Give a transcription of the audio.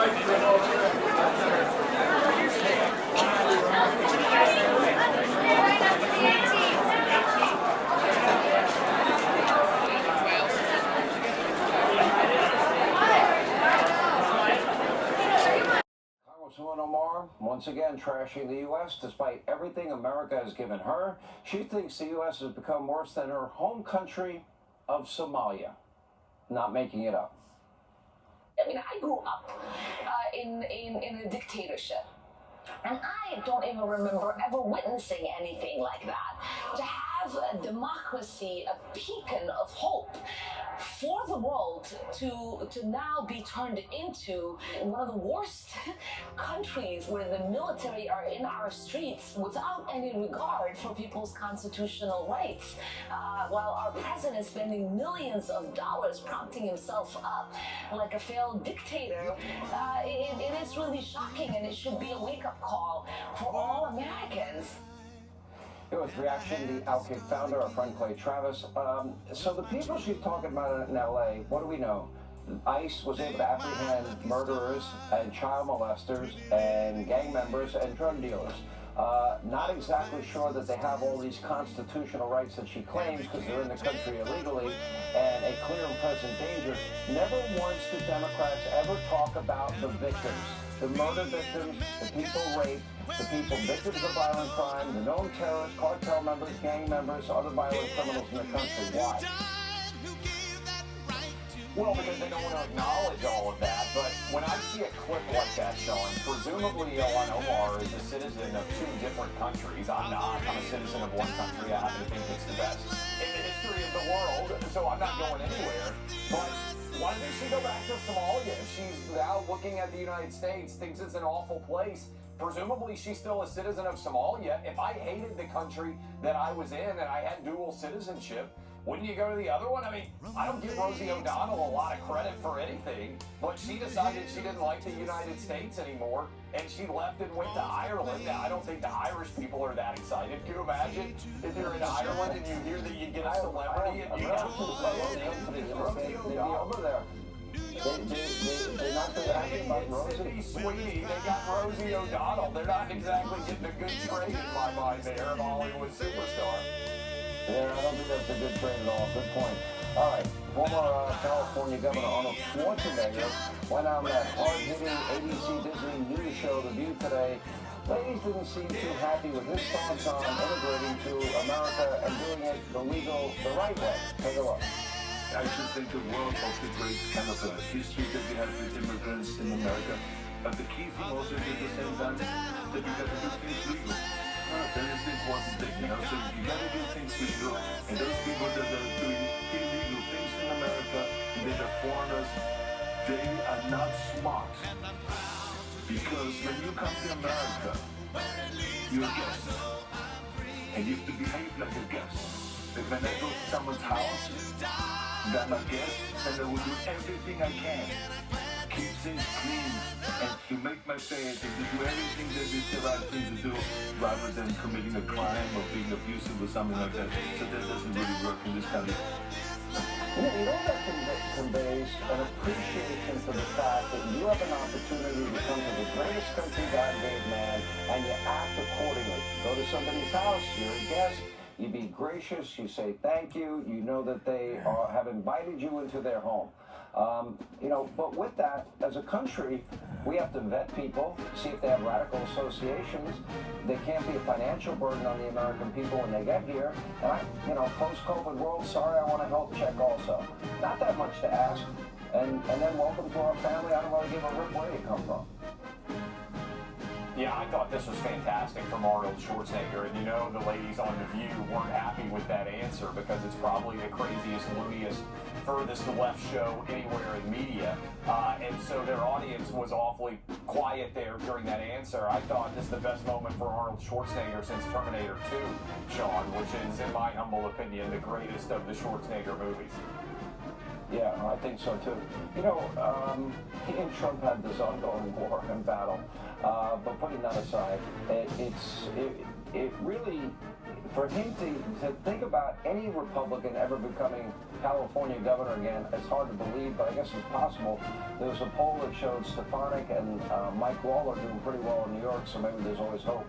Congresswoman Omar, once again trashing the U.S. Despite everything America has given her, she thinks the U.S. has become worse than her home country of Somalia. Not making it up. I mean, I grew up in a dictatorship. And I don't even remember ever witnessing anything like that. To have a democracy, a beacon of hope for the world to now be turned into one of the worst countries where the military are in our streets without any regard for people's constitutional rights, while our president is spending millions of dollars propping himself up like a failed dictator, it is really shocking, and it should be a wake-up call for all Americans. It was reaction to the Outkick founder, our friend Clay Travis. So the people she's talking about in L.A., what do we know? ICE was able to apprehend murderers and child molesters and gang members and drug dealers. Not exactly sure that they have all these constitutional rights that she claims because they're in the country illegally and a clear and present danger. Never once do Democrats ever talk about the victims, the murder victims, the people raped, the people victims of violent crime, the known terrorists, cartel members, gang members, other violent criminals in the country. Why? Well, because they don't want to acknowledge all of that. But when I see a clip like that, Sean, presumably Ilhan Omar is a citizen of two different countries. I'm not. I'm a citizen of one country. I happen to think it's the best in the history of the world, so I'm not going anywhere. But why doesn't she go back to Somalia? She's now looking at the United States, thinks it's an awful place. Presumably, she's still a citizen of Somalia. If I hated the country that I was in and I had dual citizenship, wouldn't you go to the other one? I mean, I don't give Rosie O'Donnell a lot of credit for anything, but she decided she didn't like the United States anymore, and she left and went to Ireland. Now, I don't think the Irish people are that excited. Can you imagine if you're in Ireland and you hear that you get a celebrity and you got Rosie O'Donnell over there? They're not going to ask about Rosie. Sweetie, they got Rosie O'Donnell. They're not exactly getting a good trade in my mind there of a Hollywood superstar. Yeah, I don't think that's a good trade at all. Good point. All right, former California Governor Arnold Schwarzenegger went on that hard-hitting ABC Disney news show, The View, today. Ladies didn't seem too happy with his thoughts on immigrating to America and doing it the right way. Take a look. I should think the world of the great kind of history that we have with immigrants in America. But the key thing also is at the same time that you got to do things legal. That is the important thing, you know. So you got to do things legal. And those people that are doing illegal things in America, and that are foreigners, they are not smart. Because when you come to America, you're a guest. And you have to behave like a guest. But when I go to someone's house, I'm a guest, and I will do everything I can. Keep things clean, and to make my bed, and to do everything that is the right thing to do, rather than committing a crime or being abusive or something like that. So that doesn't really work in this country. You know that conveys an appreciation for the fact that you have an opportunity to come to the greatest country God gave man, and you act accordingly. Go to somebody's house, you're a guest. You be gracious, you say thank you, you know that they have invited you into their home. But with that, as a country, we have to vet people, see if they have radical associations. They can't be a financial burden on the American people when they get here. And post-COVID world, sorry, I want a health check also. Not that much to ask. And then welcome to our family. I don't want to give a rip where you come from. Yeah, I thought this was fantastic from Arnold Schwarzenegger, and the ladies on The View weren't happy with that answer because it's probably the craziest, looniest, furthest left show anywhere in media, and so their audience was awfully quiet there during that answer. I thought this is the best moment for Arnold Schwarzenegger since Terminator 2, Sean, which is, in my humble opinion, the greatest of the Schwarzenegger movies. Yeah, I think so too. You know, he and Trump had this ongoing war and battle, but putting that aside, it really, for him to think about any Republican ever becoming California governor again, it's hard to believe, but I guess it's possible. There was a poll that showed Stefanik and Mike Waller doing pretty well in New York, so maybe there's always hope.